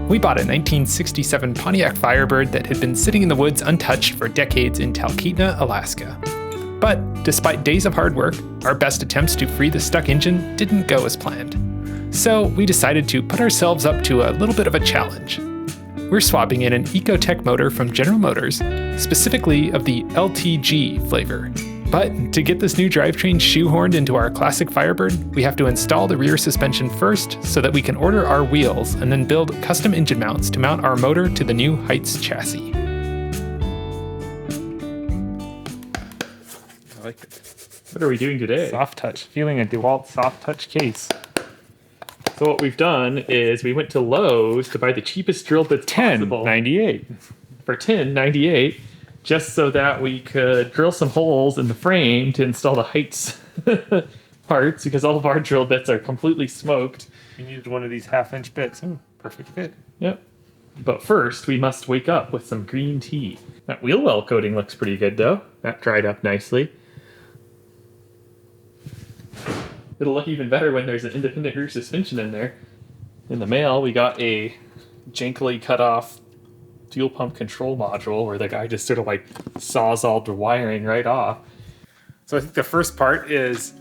We bought a 1967 Pontiac Firebird that had been sitting in the woods untouched for decades in Talkeetna, Alaska. But despite days of hard work, our best attempts to free the stuck engine didn't go as planned. So we decided to put ourselves up to a little bit of a challenge. We're swapping in an Ecotech motor from General Motors, specifically of the LTG flavor. But to get this new drivetrain shoehorned into our classic Firebird, we have to install the rear suspension first so that we can order our wheels and then build custom engine mounts to mount our motor to the new Heidts chassis. I like it. What are we doing today? Soft touch, feeling a DeWalt soft touch case. So what we've done is we went to Lowe's to buy the cheapest drill bits possible. $10.98 For $10.98, just so that we could drill some holes in the frame to install the Heidts parts, because all of our drill bits are completely smoked. We needed one of these 1/2-inch bits. Perfect fit. Yep. But first, we must wake up with some green tea. That wheel well coating looks pretty good, though. That dried up nicely. It'll look even better when there's an independent rear suspension in there. In the mail, we got a jankily cut off fuel pump control module where the guy just sort of like saws all the wiring right off. So I think the first part is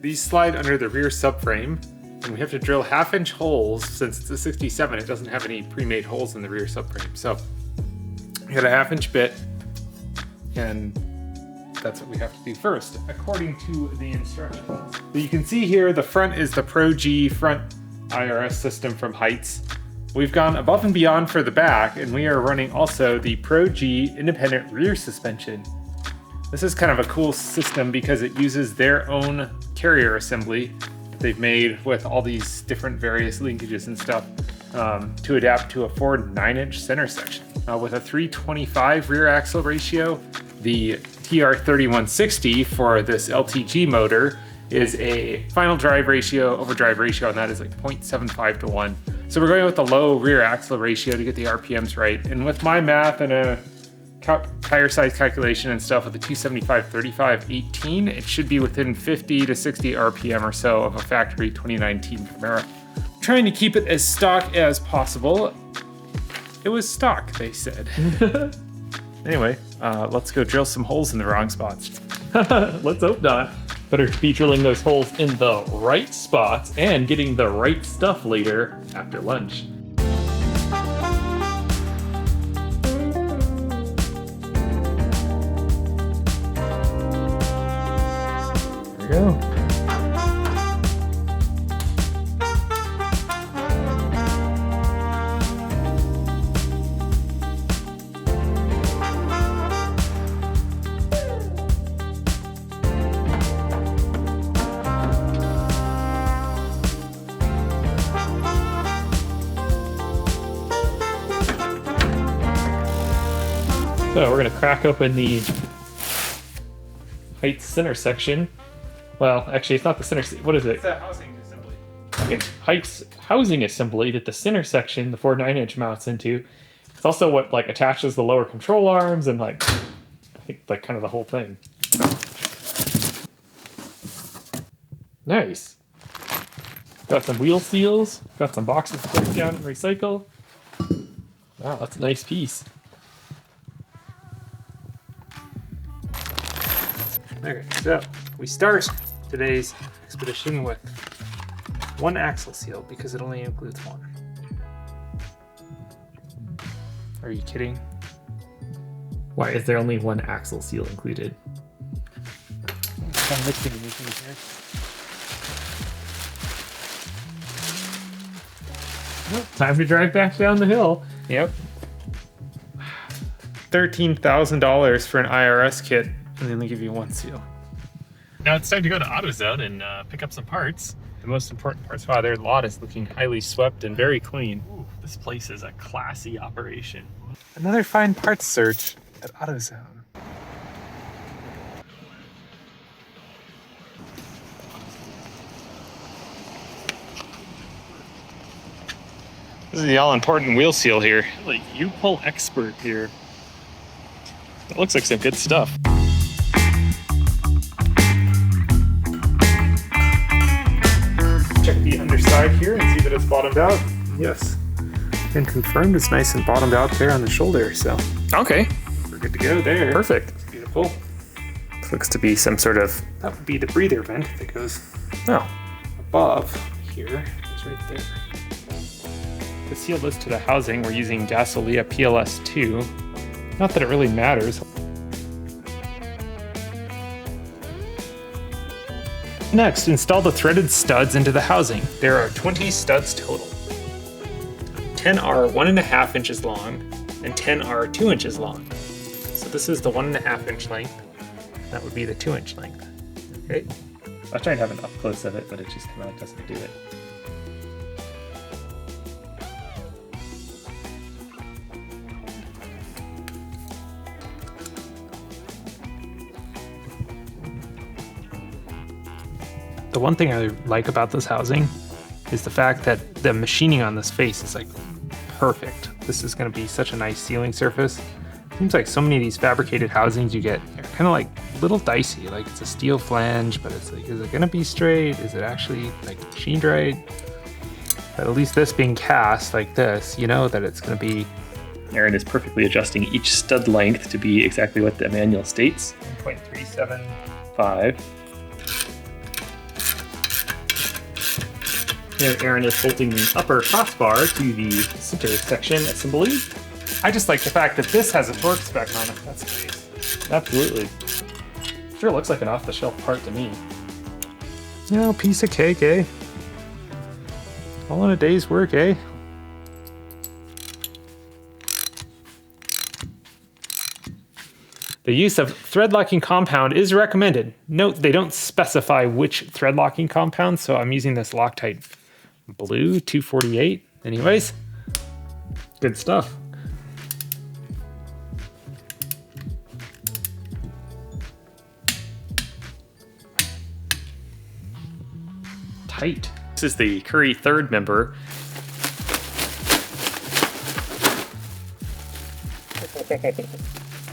these slide under the rear subframe, and we have to drill 1/2-inch holes. Since it's a 67, it doesn't have any pre-made holes in the rear subframe. So we got a 1/2-inch bit, and that's what we have to do first, according to the instructions. So you can see here, the front is the Pro G front IRS system from Heidts. We've gone above and beyond for the back, and we are running also the Pro G independent rear suspension. This is kind of a cool system because it uses their own carrier assembly that they've made with all these different various linkages and stuff to adapt to a Ford 9-inch center section. With a 325 rear axle ratio, the TR3160 for this LTG motor is a final drive ratio over drive ratio, and that is like 0.75 to 1. So we're going with the low rear axle ratio to get the RPMs right. And with my math and a tire size calculation and stuff with the 275/35/18, it should be within 50 to 60 RPM or so of a factory 2019 Camaro. Trying to keep it as stock as possible. It was stock, they said. Anyway, let's go drill some holes in the wrong spots. Let's hope not. Better be drilling those holes in the right spots and getting the right stuff later after lunch. There we go. So we're going to crack open the Heidts center section. Well, actually, it's not the center. What is it? It's a housing assembly. It's Heidts housing assembly that the center section, the Ford 9-inch mounts into. It's also what like attaches the lower control arms and like I think like kind of the whole thing. Nice. Got some wheel seals. Got some boxes to break down and recycle. Wow, that's a nice piece. Okay, so we start today's expedition with one axle seal because it only includes one. Are you kidding? Why is there only one axle seal included? Kind of mixing anything here. Well, time to drive back down the hill. Yep. $13,000 for an IRS kit, and they only give you one seal. Now it's time to go to AutoZone and pick up some parts. The most important parts. Wow, their lot is looking highly swept and very clean. Ooh, this place is a classy operation. Another fine parts search at AutoZone. This is the all-important wheel seal here. Like, you pull expert here. It looks like some good stuff. Check the underside here and see that it's bottomed out. Yes. been confirmed. It's nice and bottomed out there on the shoulder, so Okay, we're good to go there. perfect. Beautiful. Looks to be some sort of, That would be the breather vent that goes oh, above here. It's right there. To seal this to the housing, we're using Gasolia PLS2. Not that it really matters. Next, install the threaded studs into the housing. There are 20 studs total. 10 are 1.5 inches long, and 10 are 2 inches long. So this is the 1.5 inch length. That would be the 2 inch length. Okay. I tried to have an up close of it, but it just kind of doesn't do it. The one thing I like about this housing is the fact that the machining on this face is like perfect. This is going to be such a nice sealing surface. Seems like so many of these fabricated housings you get are kind of like little dicey. Like it's a steel flange, but it's like, is it going to be straight? Is it actually like machined right? But at least this being cast like this, you know that it's going to be Aaron is perfectly adjusting each stud length to be exactly what the manual states. 1.375. Here, Aaron is bolting the upper crossbar to the center section assembly. I just like the fact that this has a torque spec on it. That's nice. Absolutely. Sure looks like an off-the-shelf part to me. You know, piece of cake, eh? All in a day's work, eh? The use of thread locking compound is recommended. Note they don't specify which thread locking compound, so I'm using this Loctite Blue 248. Anyways, good stuff. Tight. This is the Curry third member.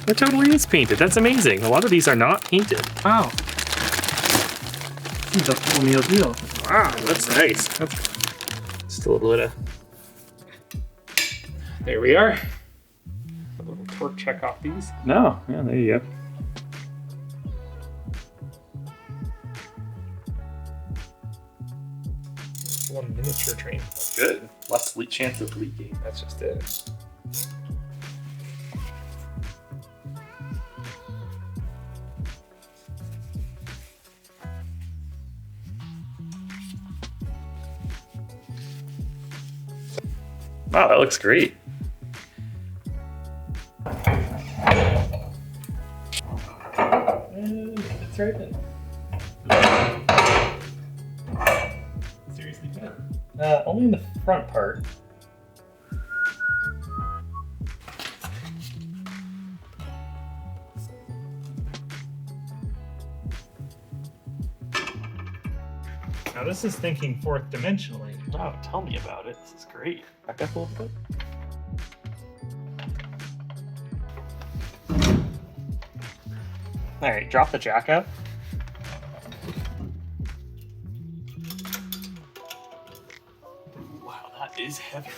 It totally is painted. That's amazing. A lot of these are not painted. Wow. This is a full meal deal. Wow, that's nice. Just a little bit of. There we are. A little torque check off these. No, yeah, there you go. One miniature train. Good. Less chance of leaking. That's just it. Wow, that looks great. It's right then. Seriously, man. Only in the front part. Now this is thinking fourth dimensionally. Wow, tell me about it. This is great. Back up a little bit. All right, drop the jack out. Wow, that is heavy.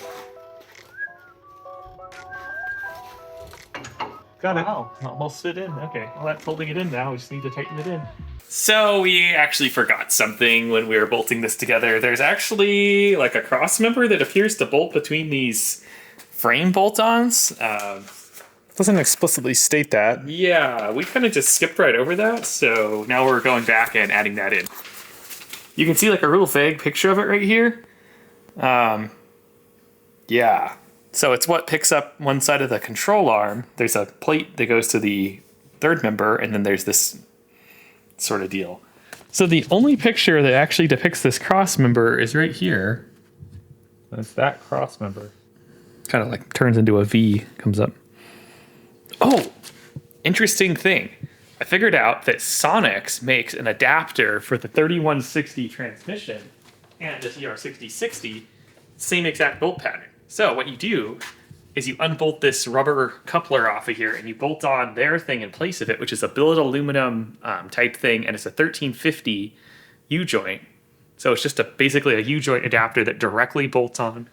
Got it. Wow, almost fit in. Okay, well, that's holding it in now. We just need to tighten it in. So we actually forgot something when we were bolting this together. There's actually like a cross member that appears to bolt between these frame bolt-ons. Doesn't explicitly state that. Yeah, we kind of just skipped right over that. So now we're going back and adding that in. You can see like a real vague picture of it right here. Yeah. So it's what picks up one side of the control arm. There's a plate that goes to the third member, and then there's this sort of deal. So the only picture that actually depicts this cross member is right here. That's that cross member. Kind of like turns into a V, comes up. Oh, interesting thing. I figured out that Sonex makes an adapter for the 3160 transmission and the TR6060, same exact bolt pattern. So what you do is you unbolt this rubber coupler off of here and you bolt on their thing in place of it, which is a billet aluminum type thing, and it's a 1350 U-joint. So it's just basically a U-joint adapter that directly bolts on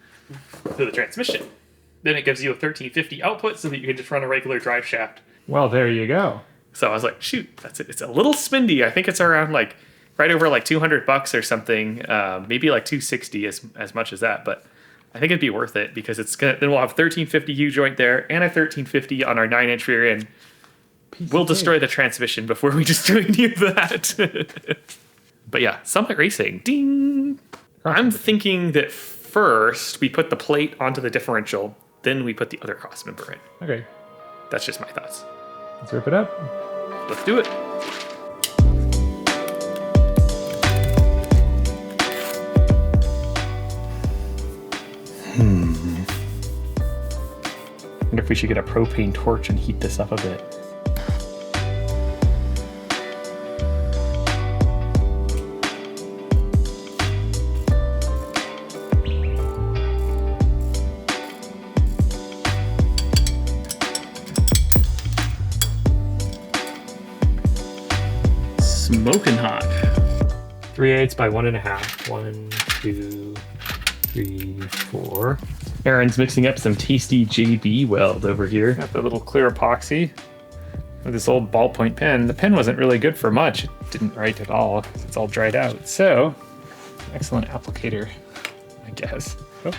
to the transmission. then it gives you a 1350 output so that you can just run a regular drive shaft. Well, there you go. So I was like, shoot, that's it. It's a little spendy. I think it's around like right over like $200 or something, maybe like 260 as much as that. But I think it'd be worth it because then we'll have 1350 U joint there and a 1350 on our 9-inch rear end. We'll destroy the transmission before we destroy any of that. But yeah, Summit Racing, ding. I'm thinking that first we put the plate onto the differential, then we put the other cross member in. Okay, That's just my thoughts. let's rip it up. Let's do it. Wonder if we should get a propane torch and heat this up a bit. Smoking hot. 3/8 by 1.5. 1, 2, 3, 4. Aaron's mixing up some tasty JB weld over here. Got the little clear epoxy with this old ballpoint pen. The pen wasn't really good for much. It didn't write at all. It's all dried out. So, excellent applicator, I guess. Oh,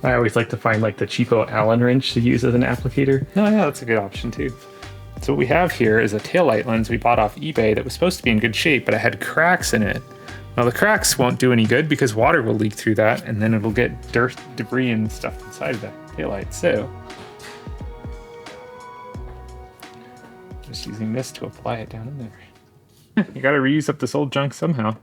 I always like to find like the cheapo Allen wrench to use as an applicator. no, yeah, that's a good option too. So what we have here is a taillight lens we bought off eBay that was supposed to be in good shape, but it had cracks in it. Now the cracks won't do any good because water will leak through that and then it'll get dirt, debris, and stuff inside of that taillight. So just using this to apply it down in there. You gotta reuse up this old junk somehow.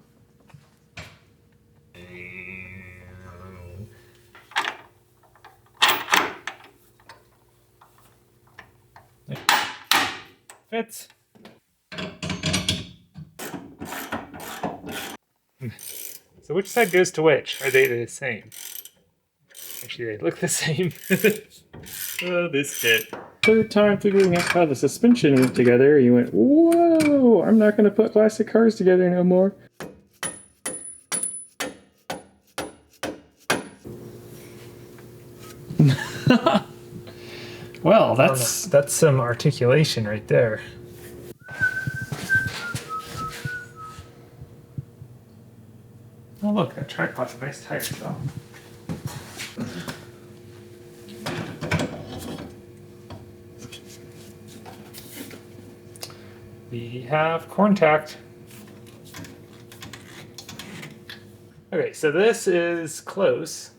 Fits. So which side goes to which? Are they the same? Actually, they look the same. Oh, this kit. Third time figuring out how the suspension went together, you went, whoa, I'm not going to put classic cars together no more. Well, That's some articulation right there. Oh look, that tripod's a nice tire shop. We have corn tacked. Okay, so this is close.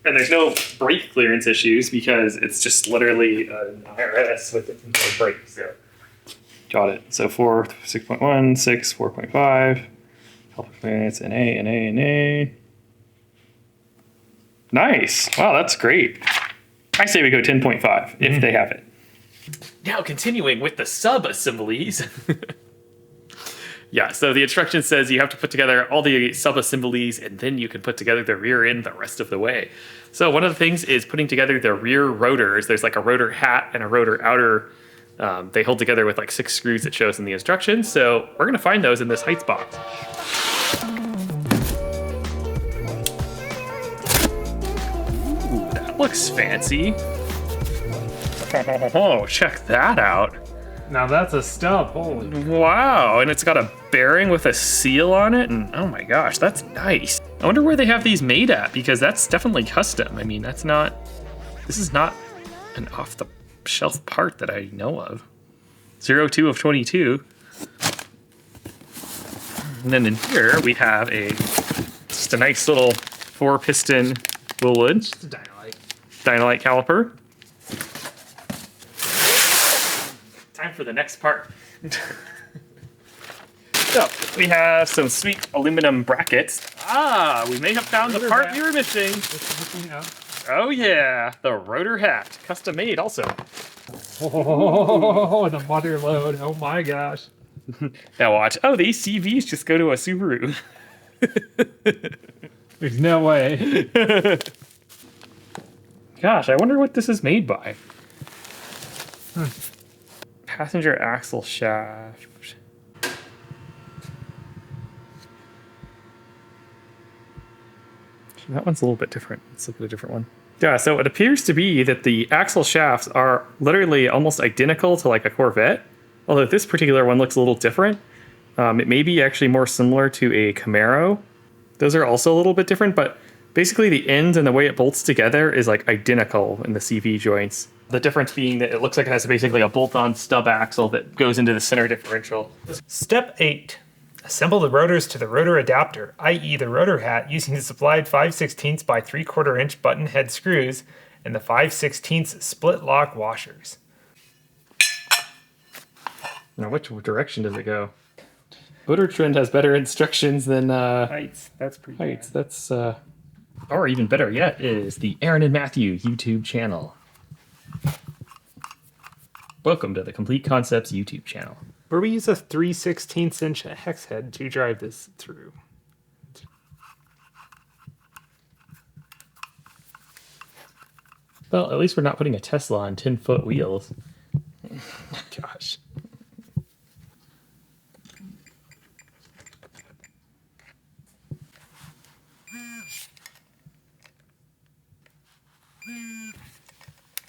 And there's no brake clearance issues because it's just literally an IRS with no brakes. So. Got it. So 4, 6.1, 6, 4.5. Helper clearance, NA. Nice. Wow, that's great. I say we go 10.5 if they have it. Now continuing with the sub-assemblies. Yeah, so the instruction says you have to put together all the sub-assemblies and then you can put together the rear end the rest of the way. So one of the things is putting together the rear rotors. There's like a rotor hat and a rotor outer. They hold together with like 6 screws it shows in the instructions. So we're going to find those in this Heidts box. Ooh, that looks fancy. Oh, check that out. Now that's a stub, holy. Wow, and it's got a bearing with a seal on it, and oh my gosh, that's nice. I wonder where they have these made at, because that's definitely custom. I mean, this is not an off-the-shelf part that I know of. 02 of 22. And then in here, we have just a nice little 4-piston Willwood. Just a Dynalite caliper. Time for the next part. So, we have some sweet aluminum brackets. Ah, we may have found the part we were missing. Oh yeah, the rotor hat. Custom made also. Oh, the mother load. Oh my gosh. Now watch. Oh, these CVs just go to a Subaru. There's no way. Gosh, I wonder what this is made by. Passenger axle shaft. That one's a little bit different. Let's look at a different one. Yeah, so it appears to be that the axle shafts are literally almost identical to like a Corvette, although this particular one looks a little different. It may be actually more similar to a Camaro. Those are also a little bit different, but basically the ends and the way it bolts together is like identical in the CV joints. The difference being that it looks like it has basically a bolt-on stub axle that goes into the center differential. Step 8. Assemble the rotors to the rotor adapter, i.e. the rotor hat, using the supplied 5/16 by 3/4 inch button head screws and the 5/16 split lock washers. Now, which direction does it go? Motor Trend has better instructions than Heidts, that's pretty Heidts. That's or even better yet is the Aaron and Matthew YouTube channel. Welcome to the Complete Concepts YouTube channel. Where we use a 3/16 inch hex head to drive this through. Well, at least we're not putting a Tesla on 10-foot wheels. Gosh.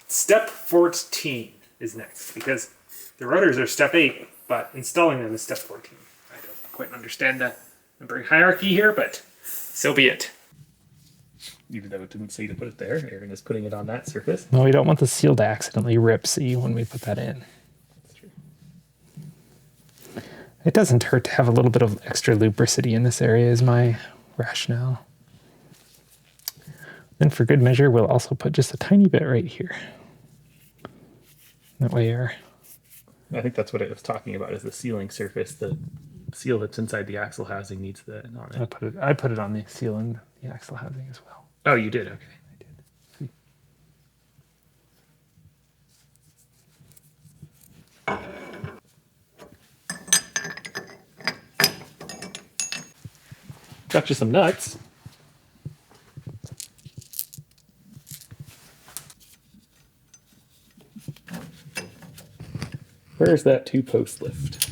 Step 14 is next, because the rotors are step 8, but installing them is step 14. I don't quite understand the numbering hierarchy here, but so be it. Even though it didn't say to put it there, Aaron is putting it on that surface. No, we don't want the seal to accidentally rip, see, when we put that in. That's true. It doesn't hurt to have a little bit of extra lubricity in this area is my rationale. Then for good measure, we'll also put just a tiny bit right here. That way I think that's what it was talking about, is the sealing surface. The seal that's inside the axle housing needs that on it. I put it on the seal and the axle housing as well. Oh, you did? Okay. I did. Got you some nuts. Where's that 2-post lift?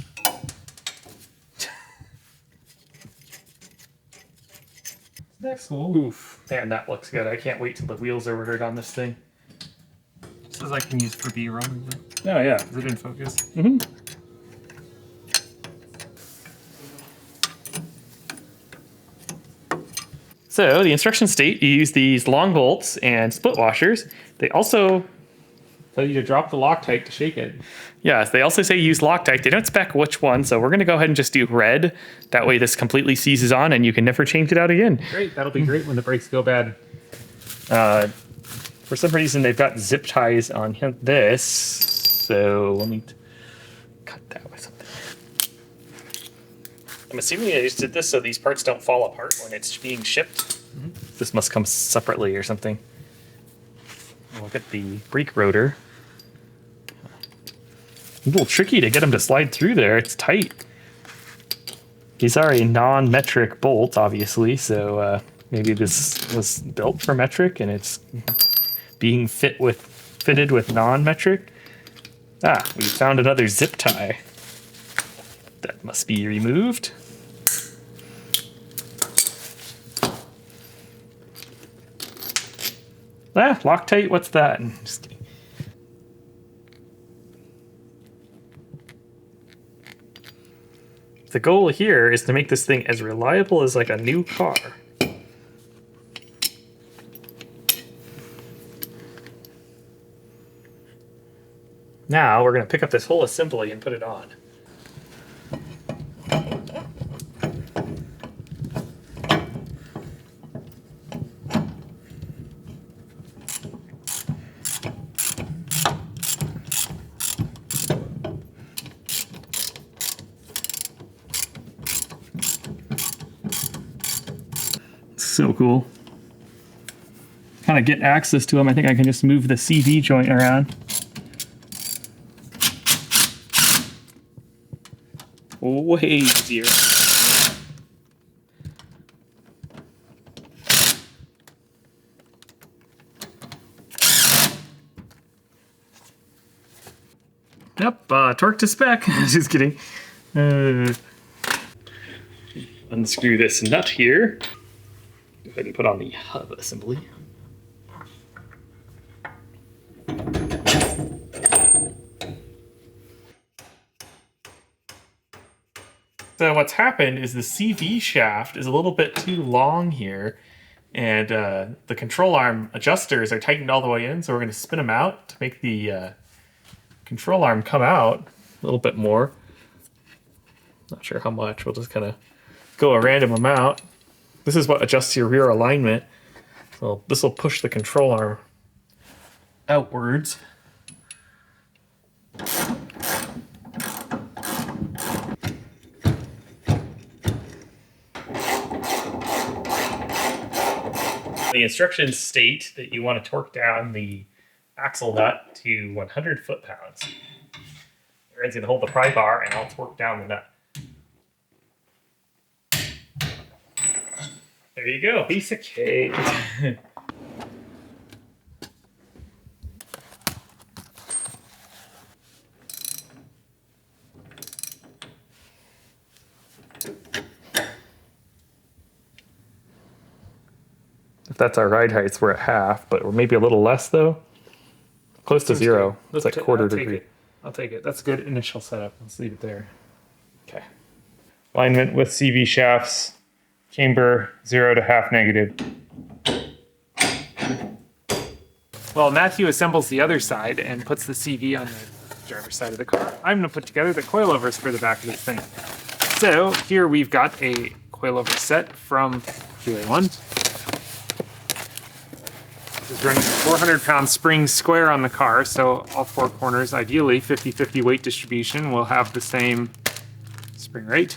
That's cool. Oof. Man, that looks good. I can't wait till the wheels are ordered on this thing. This is I can use for B-roll. Oh, yeah. Is it in focus? Mm-hmm. So the instructions state you use these long bolts and split washers. They also Tell you to drop the Loctite to shake it. Yes, they also say use Loctite. They don't spec which one, so we're going to go ahead and just do red. That way this completely seizes on and you can never change it out again. Great, that'll be great when the brakes go bad. For some reason, they've got zip ties on this, so let me cut that with something. I'm assuming they just did this so these parts don't fall apart when it's being shipped. Mm-hmm. This must come separately or something. Look at the brake rotor. A little tricky to get them to slide through there. It's tight. These are a non-metric bolt, obviously, so maybe this was built for metric and it's being fitted with non-metric. Ah, we found another zip tie. That must be removed. Ah, Loctite, what's that? Just kidding. The goal here is to make this thing as reliable as like a new car. Now we're going to pick up this whole assembly and put it on. So cool. Kind of get access to them. I think I can just move the CV joint around. Way easier. Yep, torque to spec. Just kidding. Unscrew this nut here. Go ahead and put on the hub assembly. So what's happened is the CV shaft is a little bit too long here, and the control arm adjusters are tightened all the way in, so we're going to spin them out to make the control arm come out a little bit more. Not sure how much. We'll just kind of go a random amount. This is what adjusts your rear alignment. So this will push the control arm outwards. The instructions state that you want to torque down the axle nut to 100 foot-pounds. Aaron's going to hold the pry bar and I'll torque down the nut. There you go, piece of cake. If that's our ride heights, we're at half, but we're maybe a little less though. Close to zero. It's like quarter degree. I'll take it. That's a good initial setup. Let's leave it there. Okay. Alignment with CV shafts. Chamber 0 to half negative. Well, Matthew assembles the other side and puts the CV on the driver's side of the car. I'm going to put together the coilovers for the back of the thing. So here we've got a coilover set from QA1. This is running a 400-pound spring square on the car, so all four corners, ideally 50-50 weight distribution, will have the same spring rate.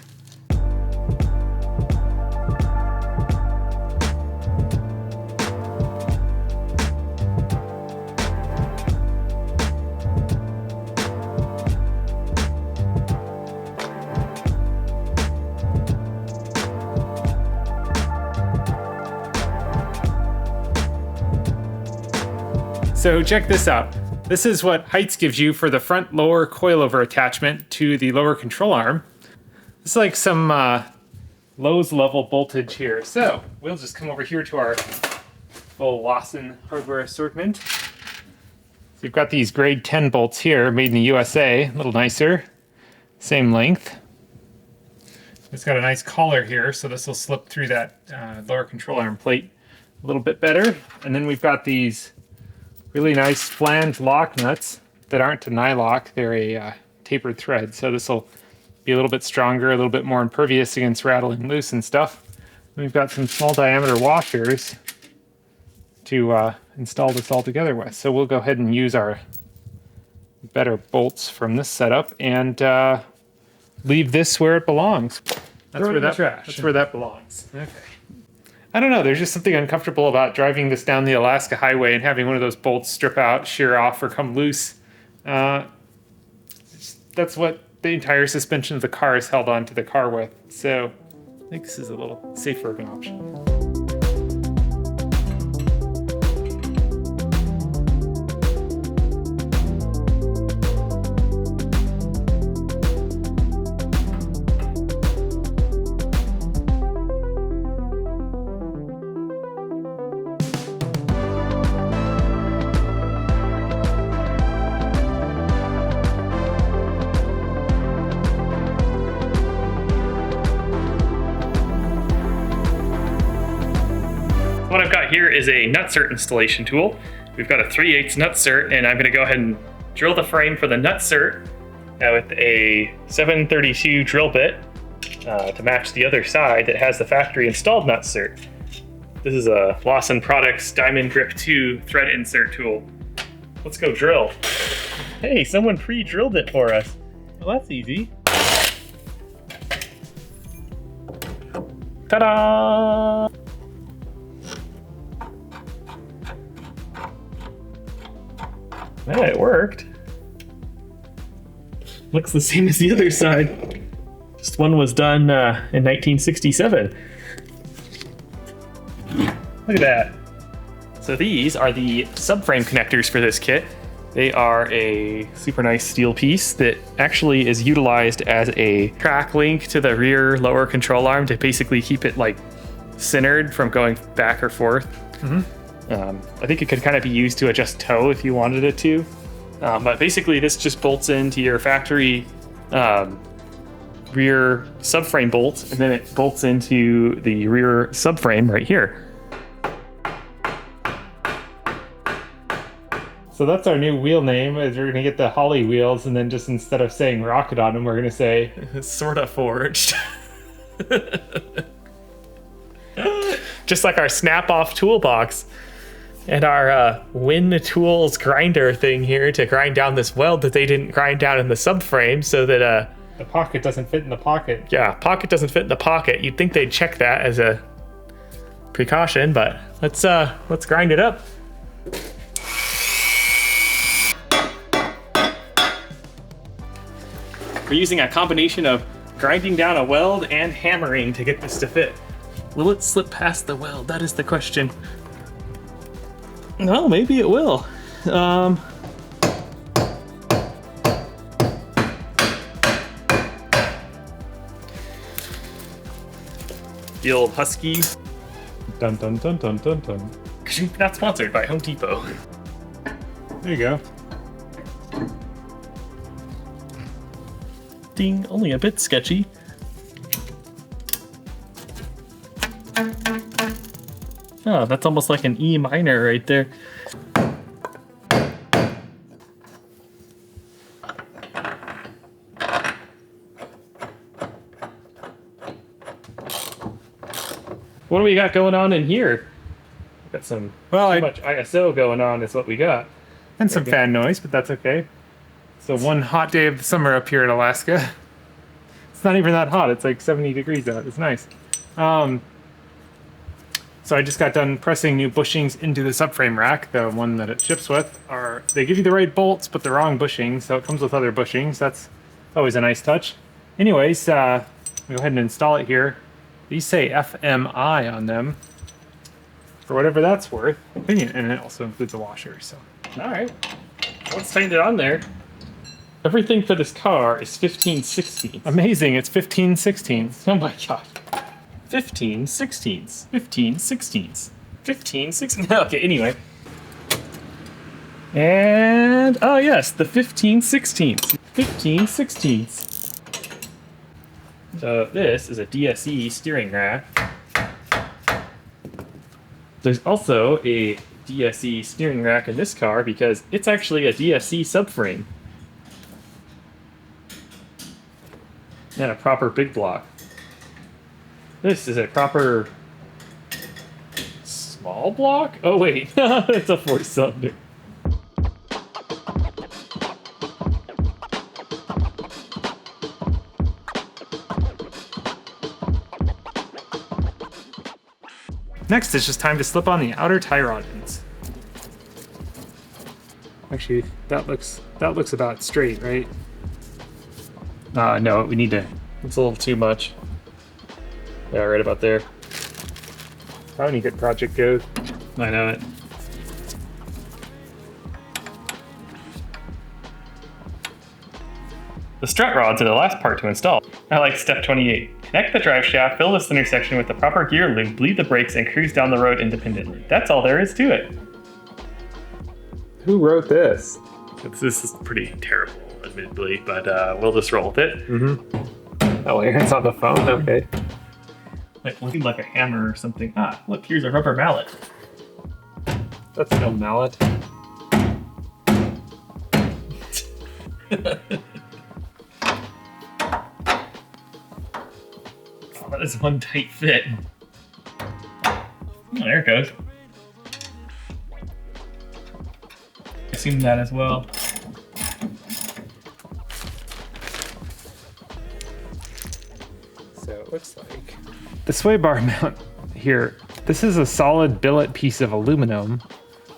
So check this out. This is what Heidts gives you for the front lower coilover attachment to the lower control arm. It's like some Lowe's level voltage here. So we'll just come over here to our full Lawson hardware assortment. So you've got these grade 10 bolts here, made in the USA, a little nicer, same length. It's got a nice collar here, so this will slip through that lower control arm plate a little bit better. And then we've got these really nice flange lock nuts that aren't a nylock, they're a tapered thread. So this will be a little bit stronger, a little bit more impervious against rattling loose and stuff. And we've got some small diameter washers to install this all together with. So we'll go ahead and use our better bolts from this setup and leave this where it belongs. That's where that belongs. Okay. I don't know, there's just something uncomfortable about driving this down the Alaska highway and having one of those bolts strip out, shear off, or come loose. That's what the entire suspension of the car is held onto the car with. So I think this is a little safer of an option. What I've got here is a nutsert installation tool. We've got a 3/8 nutsert, and I'm going to go ahead and drill the frame for the nutsert with a 732 drill bit to match the other side that has the factory installed nutsert. This is a Lawson Products Diamond Grip 2 thread insert tool. Let's go drill. Hey, someone pre-drilled it for us. Well, that's easy. Ta-da! Yeah, it worked. Looks the same as the other side. Just one was done in 1967. Look at that. So these are the subframe connectors for this kit. They are a super nice steel piece that actually is utilized as a track link to the rear lower control arm to basically keep it like centered from going back or forth. I think it could kind of be used to adjust toe if you wanted it to. But basically this just bolts into your factory rear subframe bolt, and then it bolts into the rear subframe right here. So that's our new wheel name, is we're gonna get the Holly wheels, and then just instead of saying rocket on them, we're gonna say Sorta forged. Just like our snap-off toolbox and our Win Tools grinder thing here to grind down this weld that they didn't grind down in the subframe, so that the pocket doesn't fit in the pocket. yeah, pocket doesn't fit in the pocket. You'd think they'd check that as a precaution, but let's grind it up. We're using a combination of grinding down a weld and hammering to get this to fit. Will it slip past the weld? That is the question. No, maybe it will. The old Husky. Dun dun dun dun dun dun. Not sponsored by Home Depot. There you go. Ding, only a bit sketchy. Oh, that's almost like an E minor right there. What do we got going on in here? Got some too much ISO going on is what we got. And some fan noise, but that's okay. So one hot day of the summer up here in Alaska. It's not even that hot. It's like 70 degrees out. It's nice. So I just got done pressing new bushings into the subframe rack. The one that it ships with they give you the right bolts, but the wrong bushings. So it comes with other bushings. That's always a nice touch. Anyways, we'll go ahead and install it here. These say FMI on them, for whatever that's worth. And it also includes a washer. So All right, let's tighten it on there. Everything for this car is 15/16. amazing. It's 15/16. Oh my god. 15/16. 15/16. 15/16. Okay, anyway. And, oh yes, the 15/16. 15/16. So this is a DSE steering rack. There's also a DSE steering rack in this car because it's actually a DSE subframe. And a proper big block. This is a proper small block? Oh wait, it's a 4-cylinder. Next, it's just time to slip on the outer tie rod ends. Actually, that looks about straight, right? No, we need to. It's a little too much. Yeah, right about there. How many good project goes? I know it. The strut rods are the last part to install. I like step 28. Connect the drive shaft, fill the center section with the proper gear lube, bleed the brakes, and cruise down the road independently. That's all there is to it. Who wrote this? This is pretty terrible, admittedly, but we'll just roll with it. Mm-hmm. Oh, it's on the phone? Okay. Like looking like a hammer or something. Ah, look, here's a rubber mallet. That's no mallet. Oh, that is one tight fit. Oh, there it goes. I assume that as well. So it looks like the sway bar mount here. This is a solid billet piece of aluminum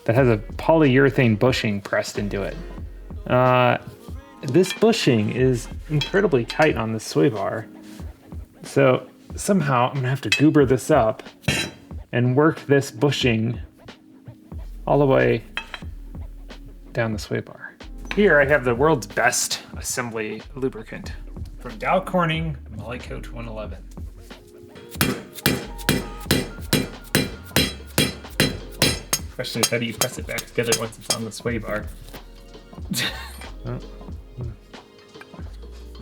that has a polyurethane bushing pressed into it. This bushing is incredibly tight on the sway bar. So somehow I'm gonna have to goober this up and work this bushing all the way down the sway bar. Here I have the world's best assembly lubricant from Dow Corning Molykote 111. Question is, how do you press it back together once it's on the sway bar? That's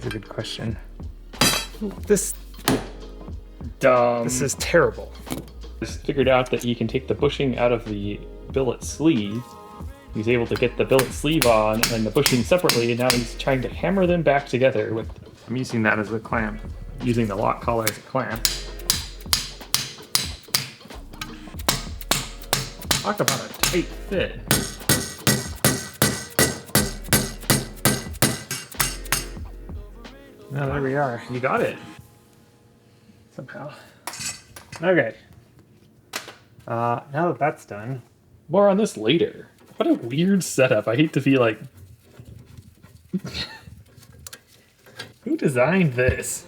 a good question. This is terrible. Just figured out that you can take the bushing out of the billet sleeve. He's able to get the billet sleeve on and the bushing separately, and now he's trying to hammer them back together with I'm using that as a clamp. using the lock collar as a clamp. Talk about a tight fit. Now there we are. You got it. Somehow. Okay. Now that that's done. More on this later. What a weird setup. I hate to be like... Who designed this?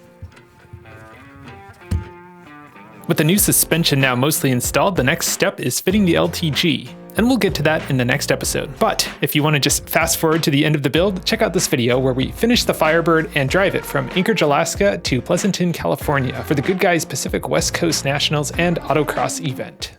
With the new suspension now mostly installed, the next step is fitting the LTG. And we'll get to that in the next episode. But if you want to just fast forward to the end of the build, check out this video where we finish the Firebird and drive it from Anchorage, Alaska to Pleasanton, California for the Good Guys Pacific West Coast Nationals and Autocross event.